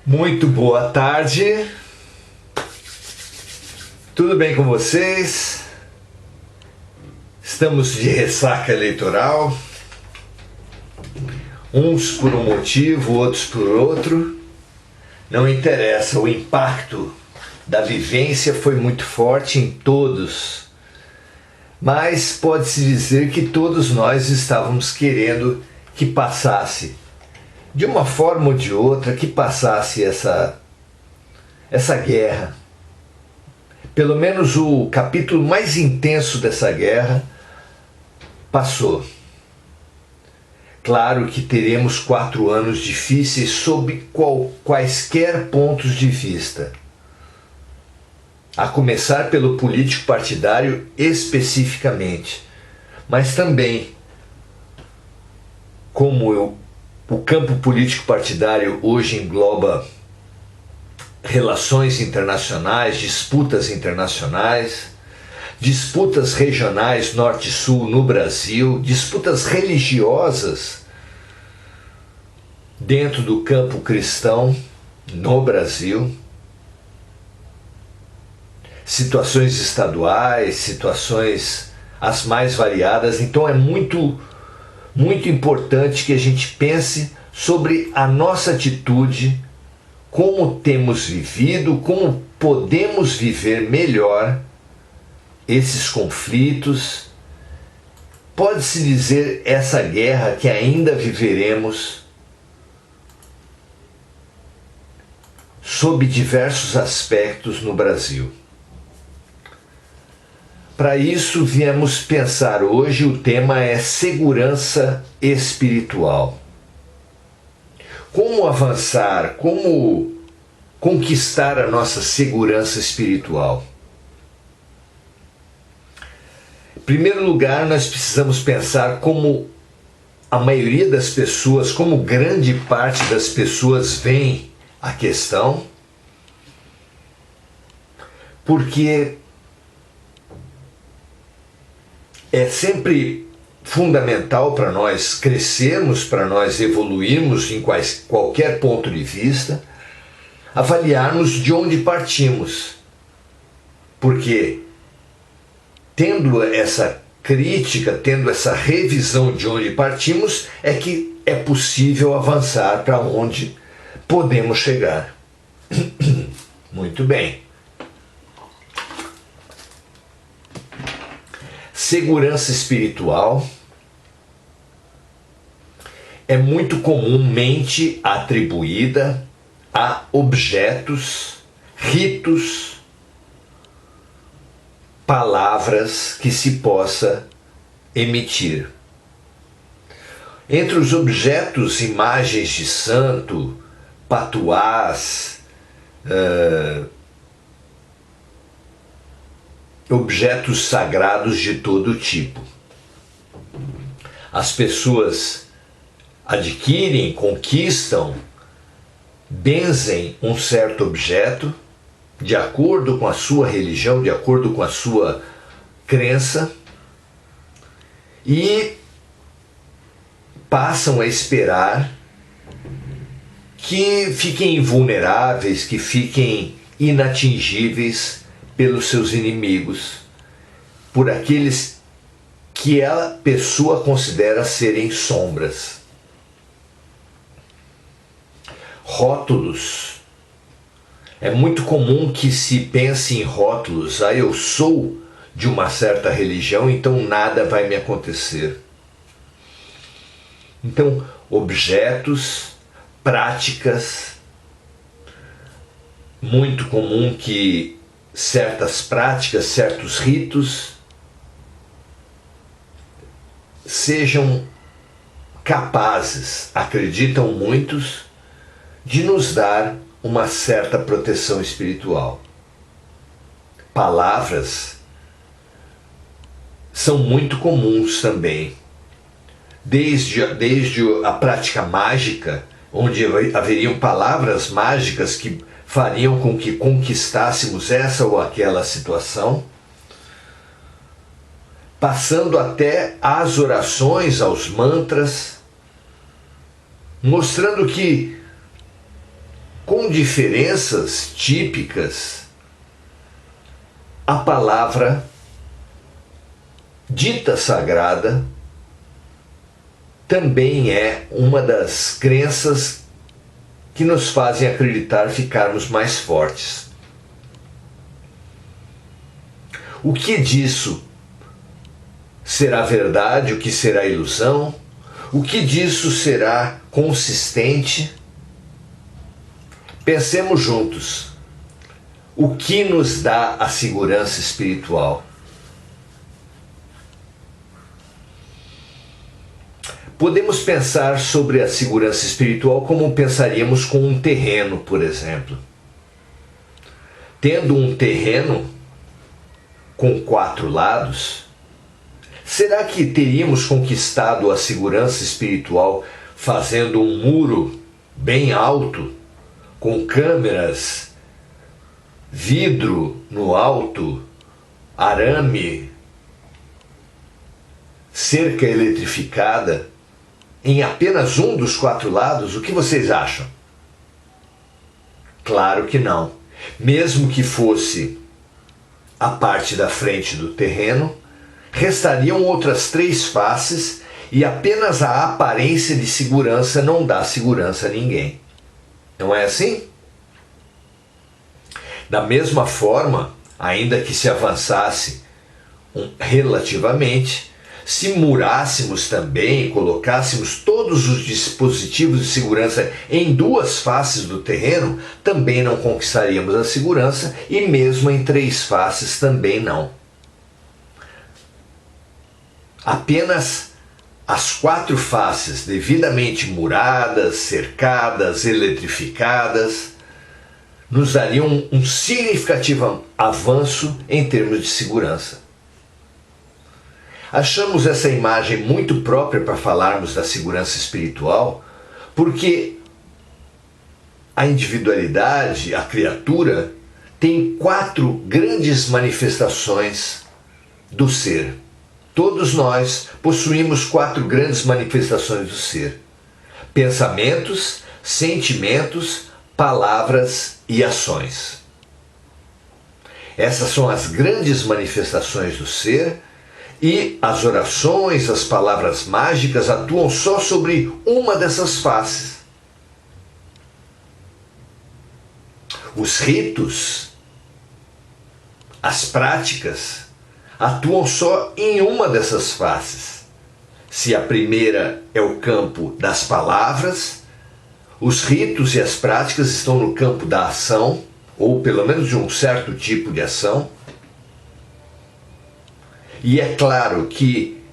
Muito boa tarde, tudo bem com vocês? Estamos de ressaca eleitoral, uns por um motivo, outros por outro, não interessa, o impacto da vivência foi muito forte em todos, mas pode-se dizer que todos nós estávamos querendo que passasse, de uma forma ou de outra, que passasse essa guerra. Pelo menos o capítulo mais intenso dessa guerra passou. Claro que teremos 4 anos difíceis sob quaisquer pontos de vista. A começar pelo político partidário especificamente, mas também, como o campo político partidário hoje engloba relações internacionais, disputas regionais norte-sul no Brasil, disputas religiosas dentro do campo cristão no Brasil, situações estaduais, situações as mais variadas. Então é muito importante que a gente pense sobre a nossa atitude, como temos vivido, como podemos viver melhor esses conflitos. Pode-se dizer essa guerra que ainda viveremos sob diversos aspectos no Brasil. Para isso viemos pensar hoje, o tema é segurança espiritual. Como avançar, como conquistar a nossa segurança espiritual? Em primeiro lugar, nós precisamos pensar como a maioria das pessoas, como grande parte das pessoas veem a questão, porque é sempre fundamental para nós crescermos, para nós evoluirmos em qualquer ponto de vista, avaliarmos de onde partimos. Porque tendo essa crítica, tendo essa revisão de onde partimos, é que é possível avançar para onde podemos chegar. Muito bem. Segurança espiritual é muito comumente atribuída a objetos, ritos, palavras que se possa emitir. Entre os objetos, imagens de santo, patuás, objetos sagrados de todo tipo. As pessoas adquirem, conquistam, benzem um certo objeto de acordo com a sua religião, de acordo com a sua crença, e passam a esperar que fiquem invulneráveis, que fiquem inatingíveis pelos seus inimigos, por aqueles que a pessoa considera serem sombras. Rótulos. É muito comum que se pense em rótulos. Eu sou de uma certa religião, então nada vai me acontecer. Então, objetos, práticas, muito comum que certas práticas, certos ritos sejam capazes, acreditam muitos, de nos dar uma certa proteção espiritual. Palavras são muito comuns também. Desde a prática mágica, onde haveriam palavras mágicas que fariam com que conquistássemos essa ou aquela situação, passando até às orações, aos mantras, mostrando que com diferenças típicas, a palavra dita sagrada também é uma das crenças que nos fazem acreditar ficarmos mais fortes. O que disso será verdade, o que será ilusão? O que disso será consistente? Pensemos juntos. O que nos dá a segurança espiritual? Podemos pensar sobre a segurança espiritual como pensaríamos com um terreno, por exemplo. Tendo um terreno com 4 lados, será que teríamos conquistado a segurança espiritual fazendo um muro bem alto, com câmeras, vidro no alto, arame, cerca eletrificada, em apenas um dos 4 lados? O que vocês acham? Claro que não. Mesmo que fosse a parte da frente do terreno, restariam outras 3 faces e apenas a aparência de segurança não dá segurança a ninguém. Não é assim? Da mesma forma, ainda que se avançasse relativamente, se murássemos também e colocássemos todos os dispositivos de segurança em 2 faces do terreno, também não conquistaríamos a segurança, e mesmo em 3 faces também não. Apenas as 4 faces devidamente muradas, cercadas, eletrificadas, nos dariam um significativo avanço em termos de segurança. Achamos essa imagem muito própria para falarmos da segurança espiritual, porque a individualidade, a criatura, tem 4 grandes manifestações do ser. Todos nós possuímos 4 grandes manifestações do ser: pensamentos, sentimentos, palavras e ações. Essas são as grandes manifestações do ser, e as orações, as palavras mágicas atuam só sobre uma dessas faces. Os ritos, as práticas, atuam só em uma dessas faces. Se a primeira é o campo das palavras, os ritos e as práticas estão no campo da ação, ou pelo menos de um certo tipo de ação. E é claro que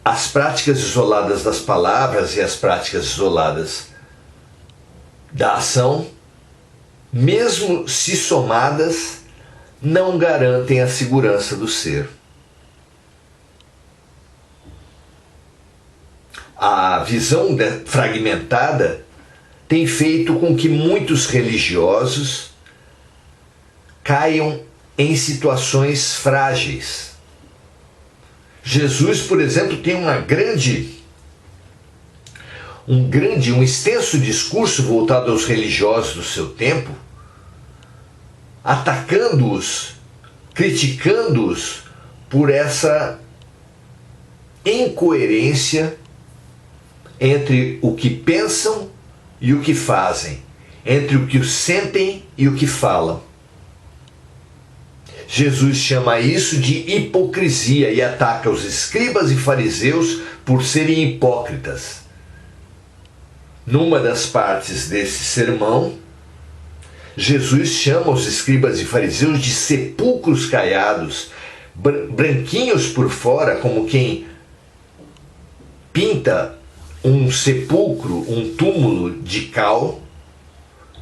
as práticas isoladas das palavras e as práticas isoladas da ação, mesmo se somadas, não garantem a segurança do ser. A visão fragmentada tem feito com que muitos religiosos caiam em situações frágeis. Jesus, por exemplo, tem um extenso discurso voltado aos religiosos do seu tempo, atacando-os, criticando-os por essa incoerência entre o que pensam e o que fazem, entre o que sentem e o que falam. Jesus chama isso de hipocrisia e ataca os escribas e fariseus por serem hipócritas. Numa das partes desse sermão, Jesus chama os escribas e fariseus de sepulcros caiados, branquinhos por fora, como quem pinta um sepulcro, um túmulo de cal.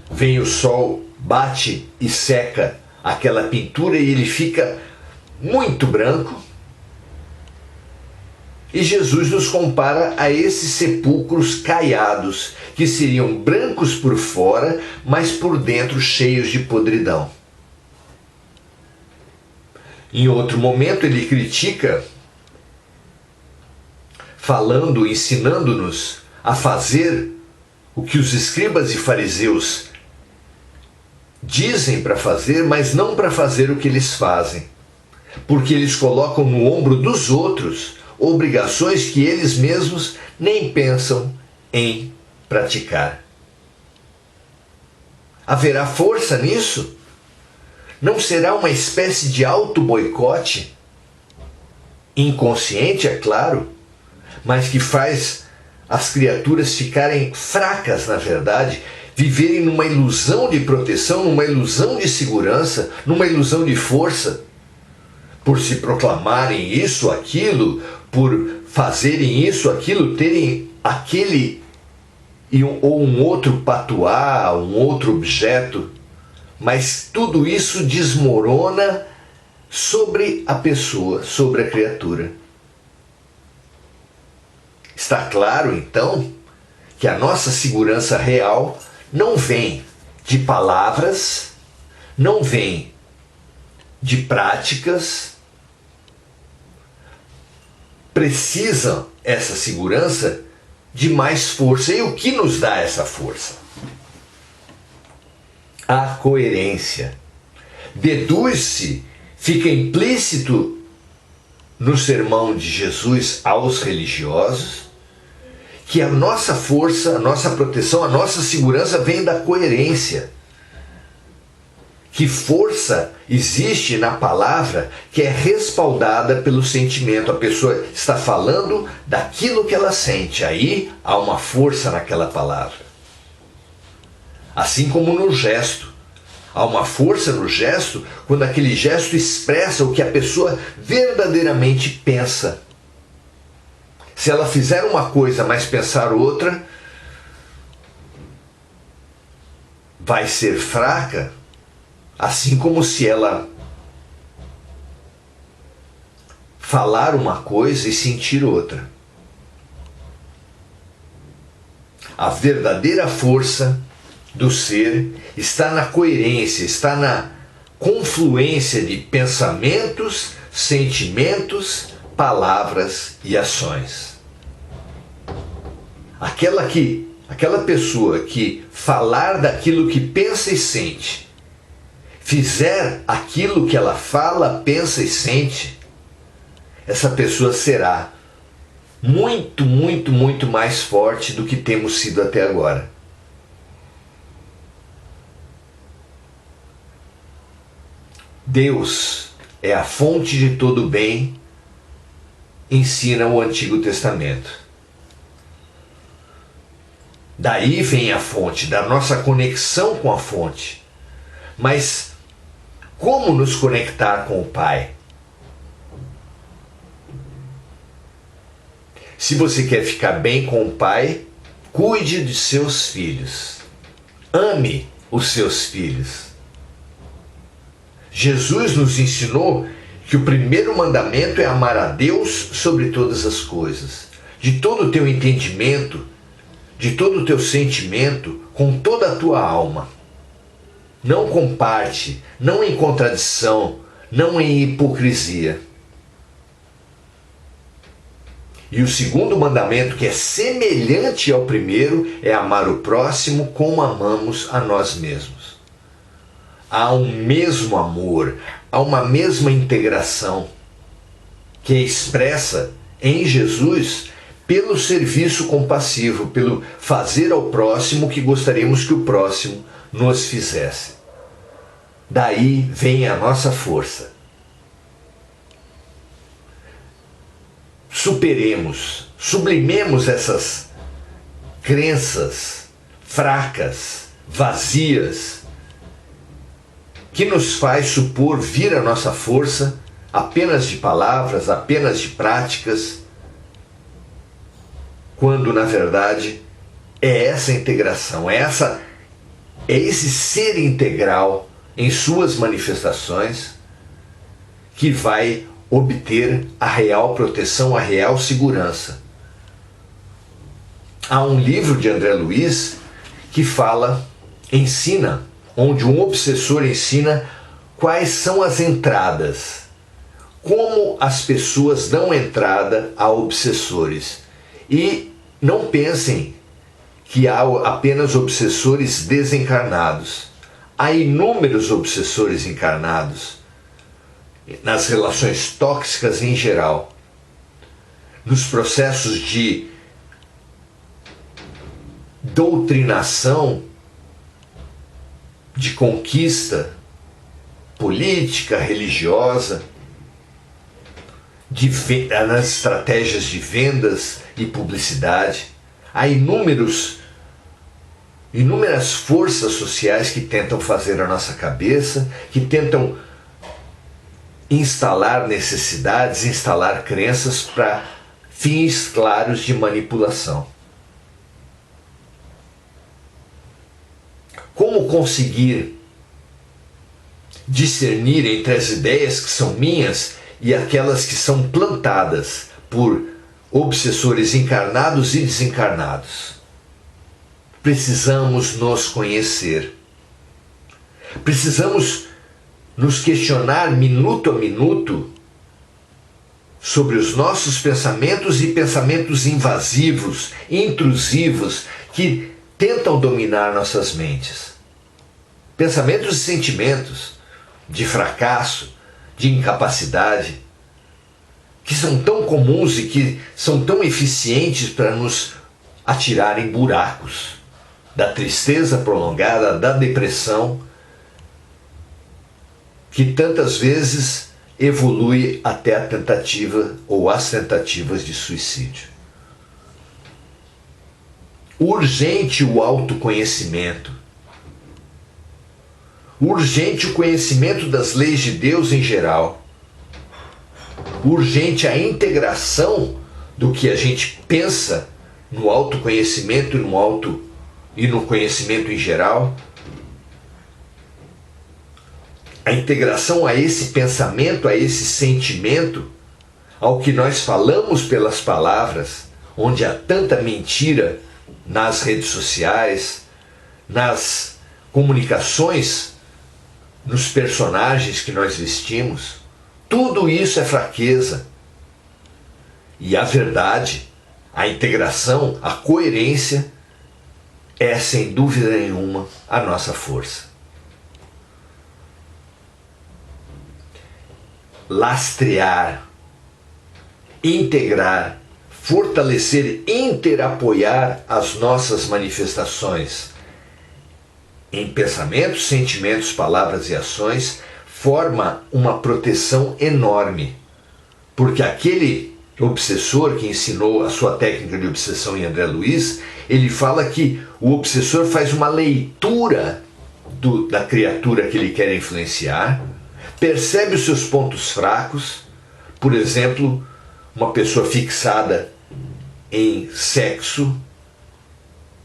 Vem o sol, bate e seca aquela pintura e ele fica muito branco. E Jesus nos compara a esses sepulcros caiados, que seriam brancos por fora, mas por dentro cheios de podridão. Em outro momento ele critica, ensinando-nos a fazer o que os escribas e fariseus dizem para fazer, mas não para fazer o que eles fazem, porque eles colocam no ombro dos outros obrigações que eles mesmos nem pensam em praticar. Haverá força nisso? Não será uma espécie de auto-boicote? Inconsciente, é claro, mas que faz as criaturas ficarem fracas, na verdade, viverem numa ilusão de proteção, numa ilusão de segurança, numa ilusão de força, por se proclamarem isso, aquilo, por fazerem isso, aquilo, terem aquele ou um outro patuá, um outro objeto, mas tudo isso desmorona sobre a pessoa, sobre a criatura. Está claro, então, que a nossa segurança real não vem de palavras, não vem de práticas. Precisa essa segurança de mais força. E o que nos dá essa força? A coerência. Deduz-se, fica implícito no sermão de Jesus aos religiosos, que a nossa força, a nossa proteção, a nossa segurança vem da coerência. Que força existe na palavra que é respaldada pelo sentimento. A pessoa está falando daquilo que ela sente. Aí há uma força naquela palavra. Assim como no gesto. Há uma força no gesto quando aquele gesto expressa o que a pessoa verdadeiramente pensa. Se ela fizer uma coisa, mas pensar outra, vai ser fraca, assim como se ela falar uma coisa e sentir outra. A verdadeira força do ser está na coerência, está na confluência de pensamentos, sentimentos, palavras e ações. Aquela pessoa que falar daquilo que pensa e sente, fizer aquilo que ela fala, pensa e sente, essa pessoa será muito, muito, muito mais forte do que temos sido até agora. Deus é a fonte de todo bem, ensina o Antigo Testamento. Daí vem a fonte, da nossa conexão com a fonte. Mas como nos conectar com o Pai? Se você quer ficar bem com o Pai, cuide de seus filhos. Ame os seus filhos. Jesus nos ensinou que o primeiro mandamento é amar a Deus sobre todas as coisas, de todo o teu entendimento, de todo o teu sentimento, com toda a tua alma. Não com parte, não em contradição, não em hipocrisia. E o segundo mandamento, que é semelhante ao primeiro, é amar o próximo como amamos a nós mesmos. Há um mesmo amor, há uma mesma integração que é expressa em Jesus pelo serviço compassivo, pelo fazer ao próximo o que gostaríamos que o próximo nos fizesse. Daí vem a nossa força. Superemos, sublimemos essas crenças fracas, vazias, que nos faz supor vir a nossa força apenas de palavras, apenas de práticas, quando na verdade é essa integração, é esse ser integral em suas manifestações que vai obter a real proteção, a real segurança. Há um livro de André Luiz que ensina, onde um obsessor ensina quais são as entradas, como as pessoas dão entrada a obsessores. E não pensem que há apenas obsessores desencarnados. Há inúmeros obsessores encarnados nas relações tóxicas em geral, nos processos de doutrinação, de conquista política, religiosa, nas estratégias de vendas e publicidade. Há inúmeras forças sociais que tentam fazer a nossa cabeça, que tentam instalar necessidades, instalar crenças para fins claros de manipulação. Como conseguir discernir entre as ideias que são minhas e aquelas que são plantadas por obsessores encarnados e desencarnados? Precisamos nos conhecer. Precisamos nos questionar minuto a minuto sobre os nossos pensamentos e pensamentos invasivos, intrusivos, que tentam dominar nossas mentes. Pensamentos e sentimentos de fracasso, de incapacidade, que são tão comuns e que são tão eficientes para nos atirar em buracos da tristeza prolongada, da depressão, que tantas vezes evolui até a tentativa ou as tentativas de suicídio. Urgente o autoconhecimento. Urgente o conhecimento das leis de Deus em geral. Urgente a integração do que a gente pensa no autoconhecimento e no conhecimento em geral. A integração a esse pensamento, a esse sentimento, ao que nós falamos pelas palavras, onde há tanta mentira nas redes sociais, nas comunicações, nos personagens que nós vestimos. Tudo isso é fraqueza. E a verdade, a integração, a coerência é, sem dúvida nenhuma, a nossa força. Lastrear, integrar, fortalecer, interapoiar as nossas manifestações em pensamentos, sentimentos, palavras e ações forma uma proteção enorme, porque aquele obsessor que ensinou a sua técnica de obsessão em André Luiz, ele fala que o obsessor faz uma leitura da criatura que ele quer influenciar, percebe os seus pontos fracos, por exemplo, uma pessoa fixada em sexo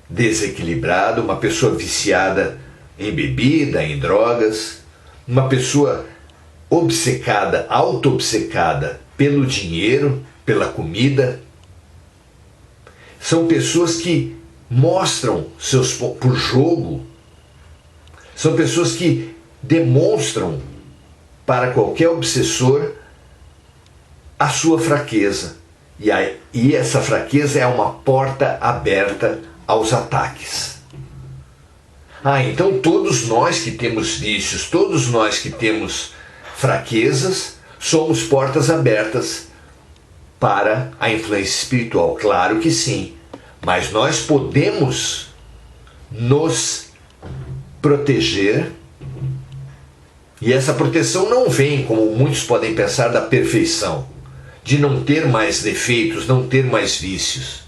desequilibrado, uma pessoa viciada em bebida, em drogas, uma pessoa obcecada, auto-obcecada pelo dinheiro, pela comida. São pessoas que mostram por jogo, são pessoas que demonstram para qualquer obsessor a sua fraqueza. E essa fraqueza é uma porta aberta aos ataques. Então todos nós que temos vícios, todos nós que temos fraquezas, somos portas abertas para a influência espiritual. Claro que sim, mas nós podemos nos proteger, e essa proteção não vem, como muitos podem pensar, da perfeição, de não ter mais defeitos, não ter mais vícios.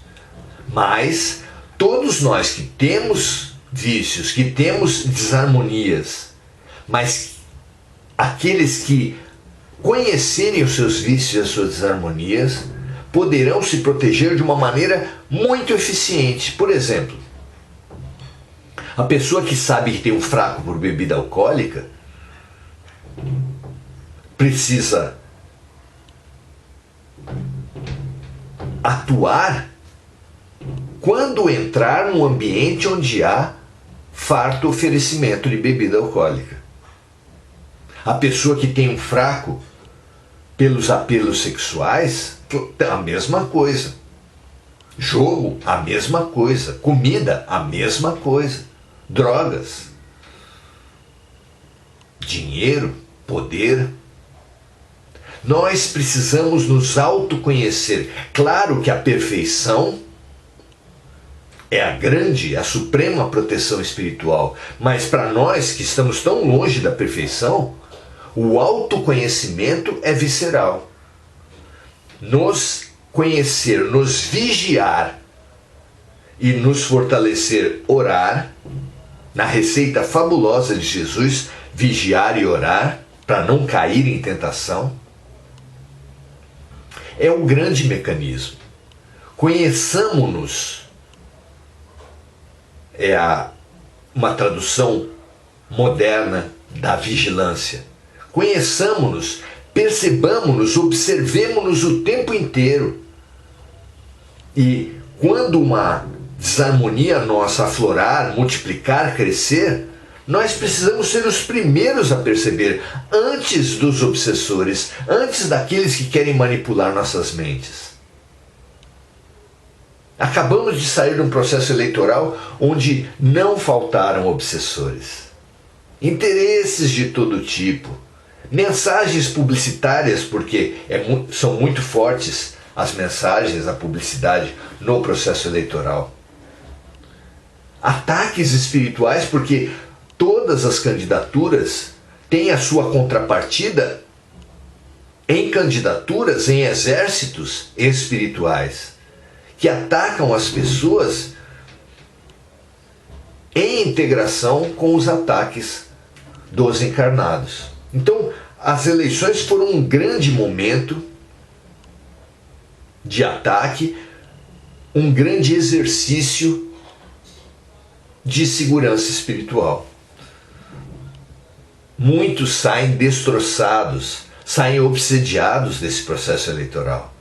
Mas todos nós que temos vícios, que temos desarmonias, mas aqueles que conhecerem os seus vícios e as suas desarmonias poderão se proteger de uma maneira muito eficiente. Por exemplo, a pessoa que sabe que tem um fraco por bebida alcoólica precisa atuar quando entrar num ambiente onde há farto oferecimento de bebida alcoólica. A pessoa que tem um fraco pelos apelos sexuais, a mesma coisa. Jogo, a mesma coisa. Comida, a mesma coisa. Drogas, dinheiro, poder. Nós precisamos nos autoconhecer. Claro que a perfeição é a grande, a suprema proteção espiritual. Mas para nós que estamos tão longe da perfeição, o autoconhecimento é visceral. Nos conhecer, nos vigiar e nos fortalecer, orar, na receita fabulosa de Jesus, vigiar e orar, para não cair em tentação, é o grande mecanismo. Conheçamo-nos, uma tradução moderna da vigilância. Conheçamo-nos, percebamo-nos, observemo-nos o tempo inteiro. E quando uma desarmonia nossa aflorar, multiplicar, crescer, nós precisamos ser os primeiros a perceber, antes dos obsessores, antes daqueles que querem manipular nossas mentes. Acabamos de sair de um processo eleitoral onde não faltaram obsessores. Interesses de todo tipo, mensagens publicitárias, porque são muito fortes as mensagens, a publicidade no processo eleitoral. Ataques espirituais, porque todas as candidaturas têm a sua contrapartida em candidaturas, em exércitos espirituais, que atacam as pessoas em integração com os ataques dos encarnados. Então, as eleições foram um grande momento de ataque, um grande exercício de segurança espiritual. Muitos saem destroçados, saem obsediados desse processo eleitoral.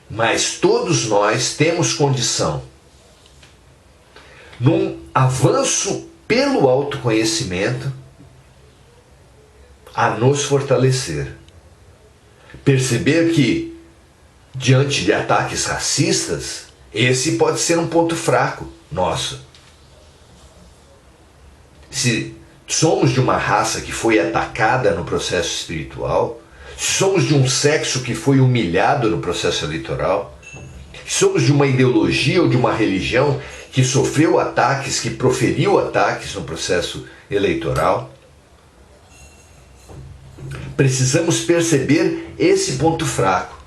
Mas todos nós temos condição, num avanço pelo autoconhecimento, a nos fortalecer. Perceber que, diante de ataques racistas, esse pode ser um ponto fraco nosso. Se somos de uma raça que foi atacada no processo espiritual, se somos de um sexo que foi humilhado no processo eleitoral, se somos de uma ideologia ou de uma religião que sofreu ataques, que proferiu ataques no processo eleitoral, precisamos perceber esse ponto fraco.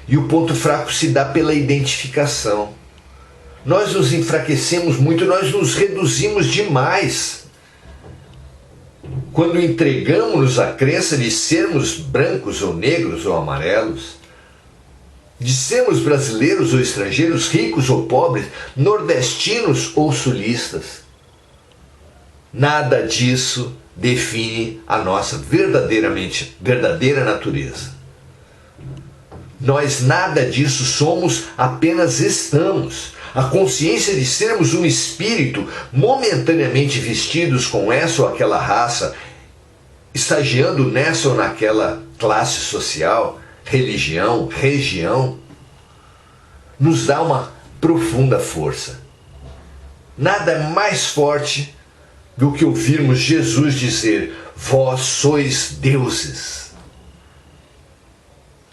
E o ponto fraco se dá pela identificação. Nós nos enfraquecemos muito, nós nos reduzimos demais quando entregamos-nos à crença de sermos brancos ou negros ou amarelos, de sermos brasileiros ou estrangeiros, ricos ou pobres, nordestinos ou sulistas. Nada disso define a nossa verdadeira natureza. Nós nada disso somos, apenas estamos. A consciência de sermos um espírito momentaneamente vestidos com essa ou aquela raça, estagiando nessa ou naquela classe social, religião, região, nos dá uma profunda força. Nada é mais forte do que ouvirmos Jesus dizer: vós sois deuses.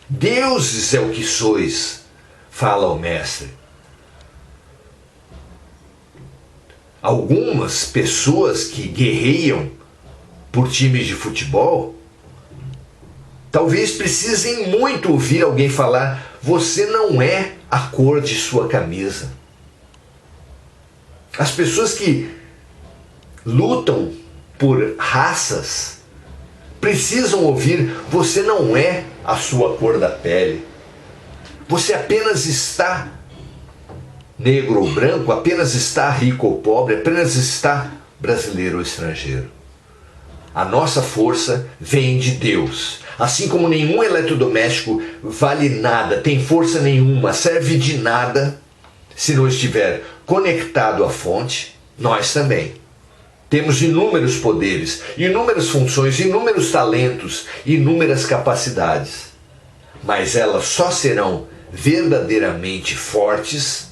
Deuses é o que sois, fala o Mestre. Algumas pessoas que guerreiam por times de futebol, talvez precisem muito ouvir alguém falar: você não é a cor de sua camisa. As pessoas que lutam por raças precisam ouvir: você não é a sua cor da pele. Você apenas está negro ou branco, apenas está rico ou pobre, apenas está brasileiro ou estrangeiro. A nossa força vem de Deus. Assim como nenhum eletrodoméstico vale nada, tem força nenhuma, serve de nada se não estiver conectado à fonte, nós também temos inúmeros poderes, inúmeras funções, inúmeros talentos, inúmeras capacidades. Mas elas só serão verdadeiramente fortes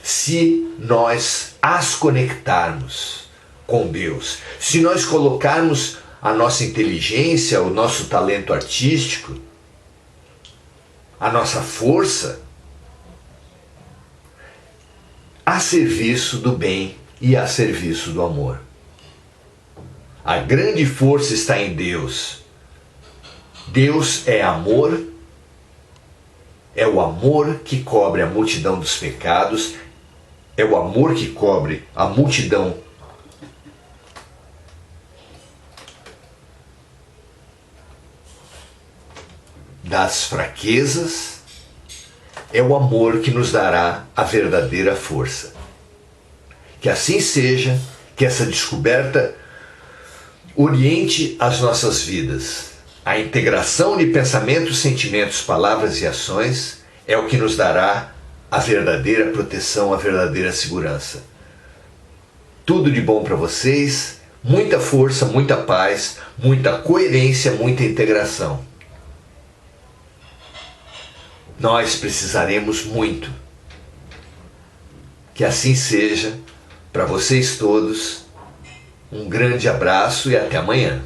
se nós as conectarmos com Deus. Se nós colocarmos a nossa inteligência, o nosso talento artístico, a nossa força a serviço do bem e a serviço do amor. A grande força está em Deus. Deus é amor, é o amor que cobre a multidão dos pecados, é o amor que cobre a multidão das fraquezas, é o amor que nos dará a verdadeira força. Que assim seja, que essa descoberta oriente as nossas vidas. A integração de pensamentos, sentimentos, palavras e ações é o que nos dará a verdadeira proteção, a verdadeira segurança. Tudo de bom para vocês, muita força, muita paz, muita coerência, muita integração. Nós precisaremos muito. Que assim seja para vocês todos. Um grande abraço e até amanhã.